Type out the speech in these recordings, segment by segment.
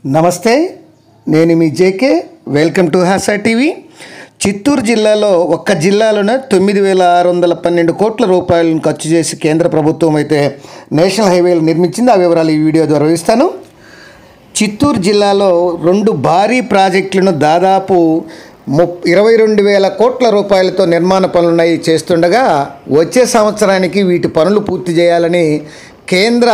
నమస్తే, నేను మీ JK. Welcome to Hasa TV. Chittoor జిల్లాలో ఒక్క జిల్లాలోనే 9,612 కోట్ల రూపాయలను ఖర్చు చేసి కేంద్ర ప్రభుత్వం అయితే నేషనల్ హైవేలు నిర్మించింది. ఆ వివరాలు ఈ వీడియో ద్వారా ఇస్తాను. చిత్తూరు జిల్లాలో 2 భారీ ప్రాజెక్టులను దాదాపు 22,000 కోట్ల రూపాయలతో నిర్మాణ పనులున్నాయి చేస్తుండగా వచ్చే సంవత్సరానికి వీటి పనులు పూర్తి చేయాలని కేంద్ర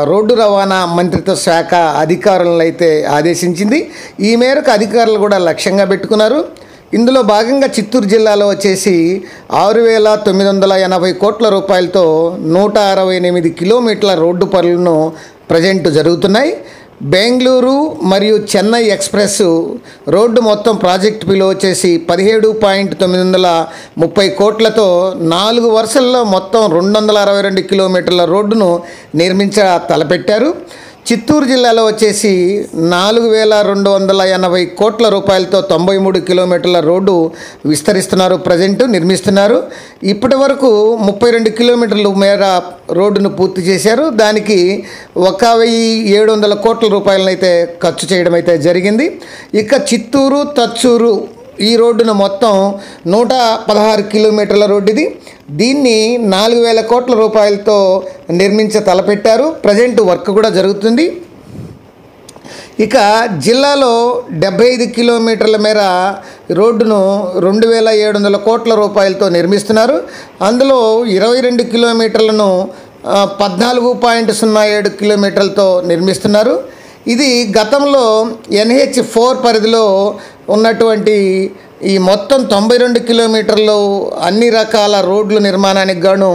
రోడ్డు రవాణా మంత్రిత్వ శాఖ అధికారులను అయితే ఆదేశించింది. ఈ మేరకు అధికారులు కూడా లక్ష్యంగా పెట్టుకున్నారు. ఇందులో భాగంగా చిత్తూరు జిల్లాలో వచ్చేసి 6,980 కోట్ల రూపాయలతో 168 కిలోమీటర్ల రోడ్డు పనులను ప్రజెంట్ జరుగుతున్నాయి. బెంగళూరు మరియు చెన్నై ఎక్స్ప్రెస్ రోడ్డు మొత్తం ప్రాజెక్టు విలువ వచ్చేసి 17,930 కోట్లతో 4 వరుసల్లో మొత్తం 262 కిలోమీటర్ల రోడ్డును తలపెట్టారు. చిత్తూరు జిల్లాలో వచ్చేసి 4,280 కోట్ల రూపాయలతో 93 కిలోమీటర్ల రోడ్డు నిర్మిస్తున్నారు. ఇప్పటి వరకు 32 కిలోమీటర్ల మేర రోడ్డును పూర్తి చేశారు. దానికి 1,700 కోట్ల రూపాయలను అయితే ఖర్చు చేయడం అయితే జరిగింది. ఇక చిత్తూరు తచ్చూరు ఈ రోడ్డును మొత్తం 116 కిలోమీటర్ల రోడ్డు ఇది. దీన్ని 4,000 కోట్ల రూపాయలతో తలపెట్టారు. ప్రజెంట్ వర్క్ కూడా జరుగుతుంది. ఇక జిల్లాలో 75 కిలోమీటర్ల మేర రోడ్డును 2,700 కోట్ల రూపాయలతో నిర్మిస్తున్నారు. అందులో 22 కిలోమీటర్లను 14.07 కిలోమీటర్లతో నిర్మిస్తున్నారు. ఇది గతంలో NH4 పరిధిలో ఉన్నటువంటి ఈ మొత్తం 92 కిలోమీటర్లు అన్ని రకాల రోడ్ల నిర్మాణానికి గాను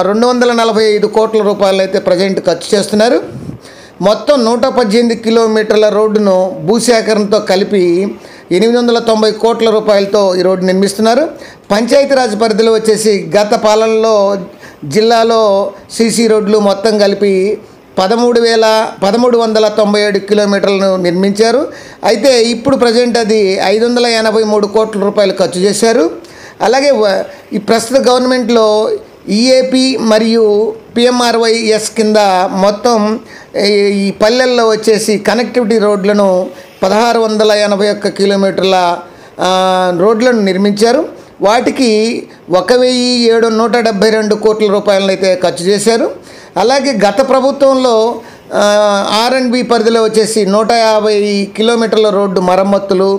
245 కోట్ల రూపాయలు అయితే ప్రజెంట్ ఖర్చు చేస్తున్నారు. మొత్తం 118 కిలోమీటర్ల రోడ్డును భూసేకరణతో కలిపి 890 కోట్ల రూపాయలతో ఈ రోడ్డు నిర్మిస్తున్నారు. పంచాయతీరాజ్ పరిధిలో వచ్చేసి గత పాలనలో జిల్లాలో సీసీ రోడ్లు మొత్తం కలిపి 13,397 కిలోమీటర్లను నిర్మించారు. అయితే ఇప్పుడు ప్రజెంట్ అది 583 కోట్ల రూపాయలు ఖర్చు చేశారు. అలాగే ఈ ప్రస్తుత గవర్నమెంట్లో ఈఏపీ మరియు PMRYS కింద మొత్తం ఈ పల్లెల్లో వచ్చేసి కనెక్టివిటీ రోడ్లను 1,681 కిలోమీటర్ల రోడ్లను నిర్మించారు. వాటికి 1,772 కోట్ల రూపాయలను అయితే ఖర్చు చేశారు. అలాగే గత ప్రభుత్వంలో R&B పరిధిలో వచ్చేసి 150 కిలోమీటర్ల రోడ్డు మరమ్మతులు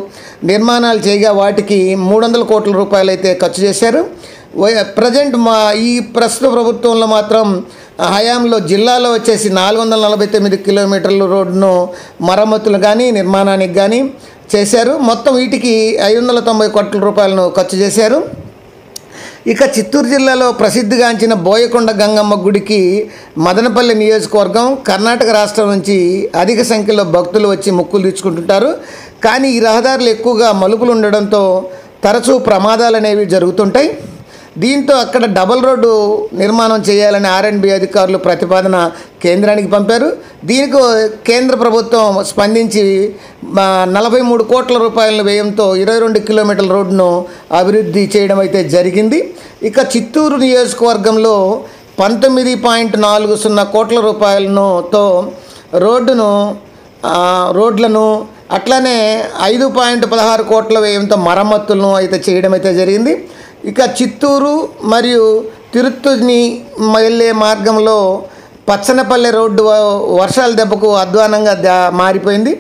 నిర్మాణాలు చేయగా వాటికి 300 కోట్ల రూపాయలు అయితే ఖర్చు చేశారు. ప్రజెంట్ ఈ ప్రస్తుత ప్రభుత్వంలో మాత్రం హయాంలో జిల్లాలో వచ్చేసి 449 కిలోమీటర్ల రోడ్డును మరమ్మతులు కానీ నిర్మాణానికి కానీ చేశారు. మొత్తం వీటికి 590 కోట్ల రూపాయలను ఖర్చు చేశారు. ఇక చిత్తూరు జిల్లాలో ప్రసిద్ధిగాంచిన బోయకొండ గంగమ్మ గుడికి మదనపల్లి నియోజకవర్గం కర్ణాటక రాష్ట్రం నుంచి అధిక సంఖ్యలో భక్తులు వచ్చి మొక్కులు తీర్చుకుంటుంటారు. కానీ ఈ రహదారులు ఎక్కువగా మలుపులు ఉండడంతో తరచూ ప్రమాదాలు అనేవి జరుగుతుంటాయి. దీంతో అక్కడ డబల్ రోడ్డు నిర్మాణం చేయాలని R&B అధికారులు ప్రతిపాదన కేంద్రానికి పంపారు. దీనికి కేంద్ర ప్రభుత్వం స్పందించి 43 కోట్ల రూపాయల వ్యయంతో 22 కిలోమీటర్ల రోడ్డును అభివృద్ధి చేయడం అయితే జరిగింది. ఇక చిత్తూరు నియోజకవర్గంలో 19.40 కోట్ల రూపాయలతో రోడ్లను అట్లానే 5.16 కోట్ల వ్యయంతో మరమ్మతులను అయితే చేయడం అయితే జరిగింది. ఇక చిత్తూరు మరియు తిరుత్తణి వెళ్ళే మార్గంలో పచ్చనపల్లె రోడ్డు వర్షాల దెబ్బకు అధ్వానంగా మారిపోయింది.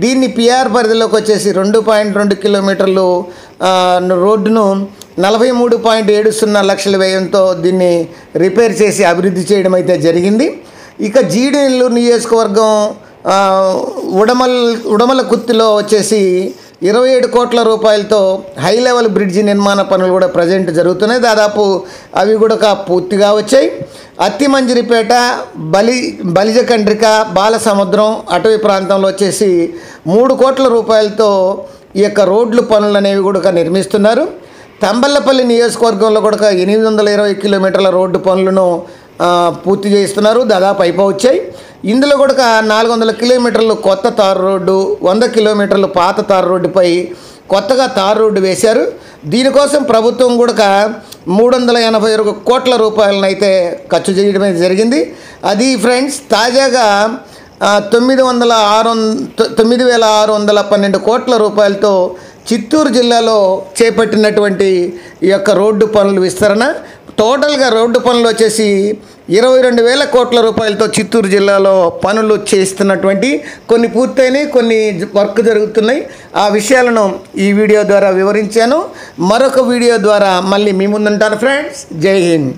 దీన్ని PR పరిధిలోకి వచ్చేసి 2.2 కిలోమీటర్లు రోడ్డును 43.70 లక్షల వ్యయంతో దీన్ని రిపేర్ చేసి అభివృద్ధి చేయడం అయితే జరిగింది. ఇక జీడినెల్లూరు నియోజకవర్గం ఉడమల కుత్తిలో వచ్చేసి 27 కోట్ల రూపాయలతో హై లెవెల్ బ్రిడ్జి నిర్మాణ పనులు కూడా ప్రజెంట్ జరుగుతున్నాయి. దాదాపు అవి కూడా పూర్తిగా వచ్చాయి. అత్తిమంజిరిపేట, బలిజకండ్రిక, బాలసముద్రం అటవీ ప్రాంతంలో వచ్చేసి 3 కోట్ల రూపాయలతో ఈ యొక్క రోడ్లు పనులు అనేవి కూడా నిర్మిస్తున్నారు. తంబల్లపల్లి నియోజకవర్గంలో కూడా 820 కిలోమీటర్ల రోడ్డు పనులను పూర్తి చేస్తున్నారు. దాదాపు అయిపోవచ్చాయి. ఇందులో కూడా 400 కిలోమీటర్లు కొత్త తారు రోడ్డు, 100 కిలోమీటర్లు పాత తారు రోడ్డుపై కొత్తగా తారు రోడ్డు వేశారు. దీనికోసం ప్రభుత్వం కూడా 381 కోట్ల రూపాయలను అయితే ఖర్చు చేయడం జరిగింది. అది ఫ్రెండ్స్ తాజాగా 9,612 కోట్ల రూపాయలతో చిత్తూరు జిల్లాలో చేపట్టినటువంటి ఈ యొక్క రోడ్డు పనుల విస్తరణ. టోటల్గా రోడ్డు పనులు వచ్చేసి 22,000 కోట్ల రూపాయలతో చిత్తూరు జిల్లాలో పనులు చేస్తున్నటువంటి కొన్ని పూర్తయినాయి, కొన్ని వర్క్ జరుగుతున్నాయి. ఆ విషయాలను ఈ వీడియో ద్వారా వివరించాను. మరొక వీడియో ద్వారా మళ్ళీ మీ ముందుంటాను ఫ్రెండ్స్. జై హింద్.